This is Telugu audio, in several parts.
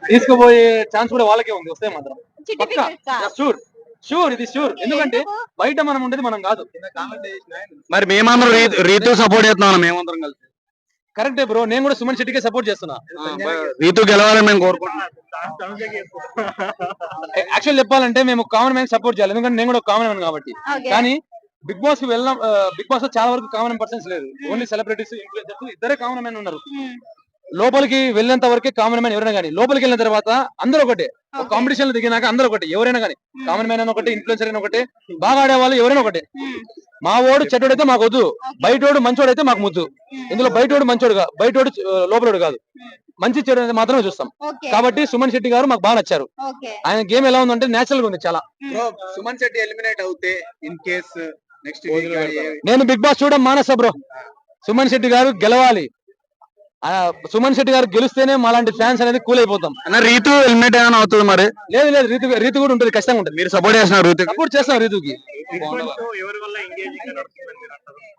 తీసుకుపోయే ఛాన్స్ కూడా వాళ్ళకే ఉంది వస్తే మాత్రం చిట్టి పక్కా ఫిగర్సా? షూర్ షూర్ ఇది షూర్ ఓకే. ఎందుకంటే ఎందుకు? బయట మనం ఉండేది మనం కాదు మరి మేమందరం రీతు సపోర్ట్ చేస్తున్నాం మేమందరం కలిసి. కరెక్టే బ్రో నేను కూడా సుమన్ శెట్టికే సపోర్ట్ చేస్తున్నా రీతు గెలవాలని మేము కోరుకుంటున్నాం. యాక్చువల్ చెప్పాలంటే మేము కామన్ మ్యాన్ సపోర్ట్ చేయాలి ఎందుకంటే నేను కూడా కామన్ మ్యాన్ కాబట్టి ఓకే. కానీ బిగ్ బాస్ కి వెళ్ళిన బిగ్ బాస్ లో చాలా వరకు కామన్ పర్సన్స్ లేరు ఓన్లీ సెలబ్రిటీస్ ఇన్ఫ్లుయెన్సర్స్ ఇద్దరే కామన్ మ్యాన్ ఉన్నారు మ్మ్. లోపలికి వెళ్ళేంత వరకే కామన్ మ్యాన్ ఎవరైనా కానీ లోపలికి వెళ్ళిన తర్వాత అందరూ ఒకటే ఓకే. కాంపిటీషన్ లో దిగినాక అందరూ ఒకటే ఎవరైనా కానీ మ్మ్. కామన్ మ్యాన్ అని ఒకటే ఇన్ఫ్లుయెన్సర్ అని ఒకటే బాగా ఆడే వాళ్ళు ఎవరైనా ఒకటే మ్మ్. మా ఓడు చెడ్డోడైతే మాకు వద్దు ఓకే. బయటోడు మంచోడైతే మాకు ముద్దు మ్మ్. ఇందులో బయటోడు మంచోడు బయటోడు లోపలోడు కాదు మ్మ్. మంచి చెడు అనేది మాత్రమే చూస్తాం ఓకే. కాబట్టి సుమన్ శెట్టి గారు మాకు బాగా నచ్చారు ఓకే. ఆయన గేమ్ ఎలా ఉందంటే నేచురల్ గా ఉంది చాలా మ్మ్. సుమన్ శెట్టి ఎలిమినేట్ అవుతే ఇన్ కేస్ నెక్స్ట్ నేను బిగ్ బాస్ చూడడం మానస బ్రో సుమన్ శెట్టి గారు గెలవాలి ఆ, సుమన్ శెట్టి గారు గెలిస్తేనే మాలాంటి ఫ్యాన్స్ అనేది కూల్ అయిపోతాం అన్న రీతు ఎలిమినేట్ ఏమైనా అవుతుంది మరి? లేదు లేదు రీతు కూడా ఉంటుంది ఖచ్చితంగా ఉంటుంది మీరు సపోర్ట్ చేస్తున్నారు రీతు? సపోర్ట్ చేస్తాం రీతుకి ఎవరి వల్ల ఎంగేజింగ్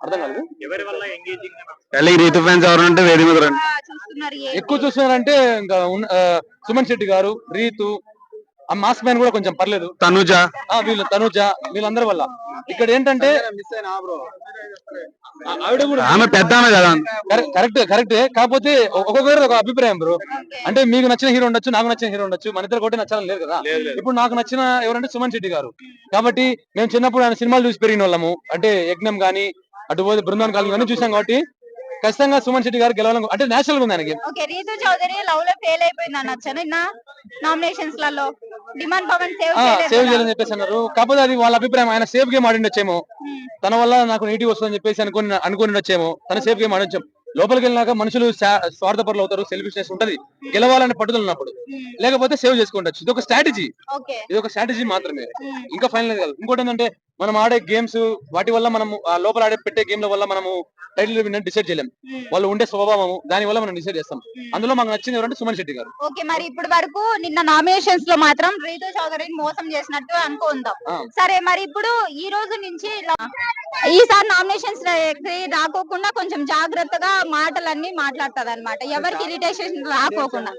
అర్థం కాలేదు ఎవరి వల్ల ఎంగేజింగ్ వెళ్ళి రీతు ఫ్యాన్స్ ఎవరంటే వేరే మీద రండి. చూస్తున్నారు ఏంటి? ఎక్కువ చూస్తున్నారంటే ఇంకా సుమన్ శెట్టి గారు రీతు ఆ మాస్ మ్యాన్ కూడా కొంచెం పర్లేదు తనుజ వీళ్ళు తనుజ వీళ్ళందరి వల్ల ఇక్కడ ఏంటంటే మిస్ అయినా బ్రో ఆవిడ కూడా ఆమె పెద్ద ఆమె కదా. కరెక్టే కాకపోతే ఒక్కొక్కరు ఒక అభిప్రాయం బ్రో ఓకే. అంటే మీకు నచ్చిన హీరో ఉండొచ్చు నాకు నచ్చిన హీరో ఉండొచ్చు మన ఇద్దరు ఒకటి నచ్చాలని లేదు కదా ఇప్పుడు నాకు నచ్చిన ఎవరంటే సుమన్ శెట్టి గారు కాబట్టి మేము చిన్నప్పుడు ఆయన సినిమాలు చూసి పెరిగిన వాళ్ళము అంటే యజ్ఞం గానీ అటు పోతే బృందావన్ కాలనీ ఇవన్నీ చూసాం కాబట్టి ఖచ్చితంగా సుమన్ శెట్టి గారు గెలవాలని అంటే నేచురల్ గా ఉంది ఆయనకి ఓకే. రీతు చౌదరి లవ్ లో ఫెయిల్ అయిపోయింది అనొచ్చా నిన్న నామినేషన్స్ లలో డిమాండ్ పవన్ సేవ్ సేవ్ చేయాలని చెప్పేసి అన్నారు కాకపోతే అది వాళ్ళ అభిప్రాయం ఆయన సేఫ్ గేమ్ ఆడిండొచ్చేమో తన వల్ల నాకు నెగిటివ్ వస్తుందని చెప్పేసి అనుకుని ఉండొచ్చేమో తన సేఫ్ గేమ్ ఆడొచ్చాం లోపలికి వెళ్ళినాక మనుషులు స్వార్థపరులు అవుతారు సెల్ఫిష్నెస్ ఉంటది గెలవాలని పట్టుదల ఉన్నప్పుడు లేకపోతే సేవ్ చేసుకుంటచ్చు ఇది ఒక స్ట్రాటజీ ఓకే. ఇది ఒక స్ట్రాటజీ మాత్రమే ఇంకా ఫైనల్ కాదు ఇంకోటి ఏంటంటే మనం ఆడే గేమ్స్ వాటి వల్ల మనం ఆ లోపల ఆడే పెట్టే గేమ్ల వల్ల మనము టైటిల్ విన్నర్ డిసైడ్ చేయలేం వాళ్ళు ఉండే స్వభావము దాని వల్ల మనం డిసైడ్ చేస్తాం అందులో మాకు నచ్చింది ఎవరంటే సుమన్ శెట్టి గారు ఓకే. మరి ఇప్పుడు వరకు నిన్న నామినేషన్స్ లో మాత్రం రీతు చౌదరిని మోసం చేసినట్టు అనుకుందాం సరే మరి ఇప్పుడు ఈ రోజు నుంచి ఈసారి నామినేషన్స్ రాకోకుండా కొంచెం జాగ్రత్తగా మాటలన్నీ మాట్లాడుతుంది అనమాట ఎవరికి ఇరిటేషన్ రాకోకుండా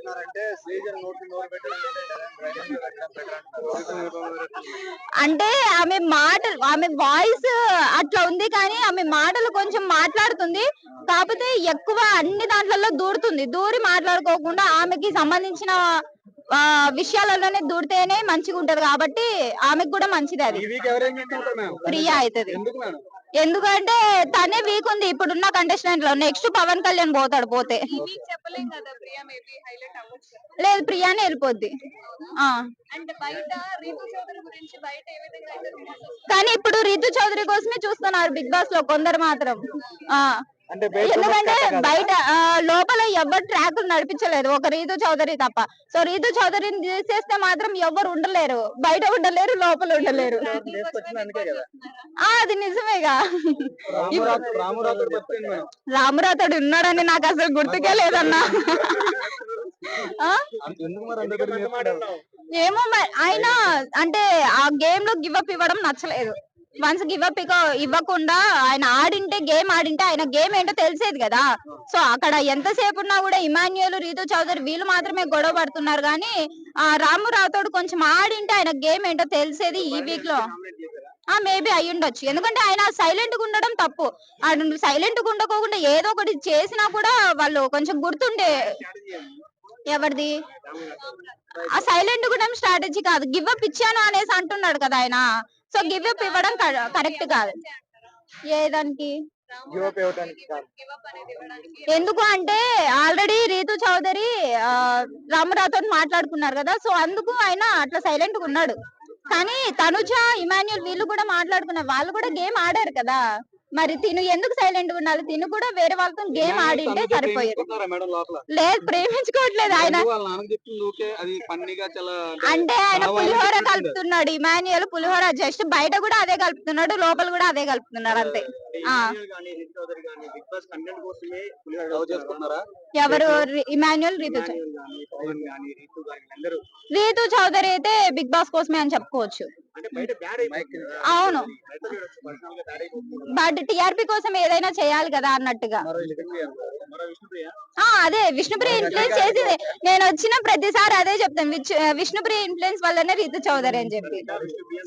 అంటే ఆమె వాయిస్ అట్లా ఉంది కానీ ఆమె మాటలు కొంచెం మాట్లాడుతుంది కాకపోతే ఎక్కువ అన్ని దాంట్లలో దూరి మాట్లాడుకోకుండా ఆమెకి సంబంధించిన విషయాలలోనే దూరితేనే మంచిగా ఉంటది కాబట్టి ఆమెకు కూడా మంచిది అది ప్రియా అవుతుంది ఎందుకంటే తనే వీక్ ఉంది ఇప్పుడున్న కంటెస్టెంట్ లో నెక్స్ట్ పవన్ కళ్యాణ్ పోతాడు పోతే లేదు ప్రియానే వెళ్ళిపోద్ది కానీ ఇప్పుడు రీతు చౌదరి కోసమే చూస్తున్నారు బిగ్ బాస్ లో కొందరు మాత్రం ఎందుకంటే బయట లోపల ఎవరు ట్రాక్ నడిపించలేదు ఒక రీతు చౌదరి తప్ప సో రీతు చౌదరిని తీసేస్తే మాత్రం ఎవరు ఉండలేరు బయట ఉండలేరు లోపల ఉండలేరు అది నిజమేగా రామురాతడు ఉన్నాడని నాకు అసలు గుర్తుకే లేదన్నా ఏమో ఆయన అంటే ఆ గేమ్ లో గివ్ అప్ ఇవ్వడం నచ్చలేదు వన్స్ గివ్ అప్ ఇవ్వకుండా ఆయన గేమ్ ఆడింటే ఆయన గేమ్ ఏంటో తెలిసేది కదా సో అక్కడ ఎంతసేపు ఉన్నా కూడా ఇమాన్యుయల్ రీతు చౌదరి వీళ్ళు మాత్రమే గొడవ పడుతున్నారు కానీ ఆ రాము రాథోడ్ కొంచెం ఆడింటే ఆయన గేమ్ ఏంటో తెలిసేది ఈ వీక్ లో మేబీ అయి ఉండొచ్చు ఎందుకంటే ఆయన సైలెంట్ గా ఉండడం తప్పు సైలెంట్ గా ఉండకోకుండా ఏదో ఒకటి చేసినా కూడా వాళ్ళు కొంచెం గుర్తుండే ఎవరిది ఆ సైలెంట్ కూడా స్ట్రాటజీ కాదు గివ్ అప్ ఇచ్చాను అనేసి అంటున్నాడు కదా ఆయన సో గివ్ అప్ ఇవ్వడం కరెక్ట్ కాదు ఏదానికి ఎందుకు అంటే ఆల్రెడీ రీతు చౌదరి రామరావుతో మాట్లాడుకున్నారు కదా సో అందుకు ఆయన అట్లా సైలెంట్ గా ఉన్నాడు కానీ తనుజ ఇమాన్యుల్ వీళ్ళు కూడా మాట్లాడుకున్నారు వాళ్ళు కూడా గేమ్ ఆడారు కదా మరి తిను ఎందుకు సైలెంట్ గా ఉండాలి తిను కూడా వేరే వాళ్ళతో గేమ్ ఆడింటే సరిపోయేది లేదు ప్రేమించుకోవట్లేదు ఆయన అంటే ఆయన పులిహోర కలుపుతున్నాడు ఇమాన్యుయల్ పులిహోర జస్ట్ బయట కూడా అదే కలుపుతున్నాడు లోపల కూడా అదే కలుపుతున్నాడు అంతే ఎవరు ఇమాన్యుయల్ రీతు చౌదరి అయితే బిగ్ బాస్ కోసమే అని చెప్పుకోవచ్చు అంటే బయట బ్యాడ్ అయిపోయింది కదా. అవును బయట చూడొచ్చు, personal గా bad అయిపోతుంది. బట్ టిఆర్పి కోసం ఏదైనా చేయాలి కదా అన్నట్టుగా. మరో విష్ణుప్రియ అదే విష్ణుప్రియ ఇన్ఫ్లుయెన్స్ చేసింది. నేను వచ్చిన ప్రతిసారి అదే చెప్తాను, విష్ణుప్రియ ఇన్ఫ్లుయెన్స్ వల్లనే రీతు చౌదరి అని చెప్పి. విష్ణుప్రియ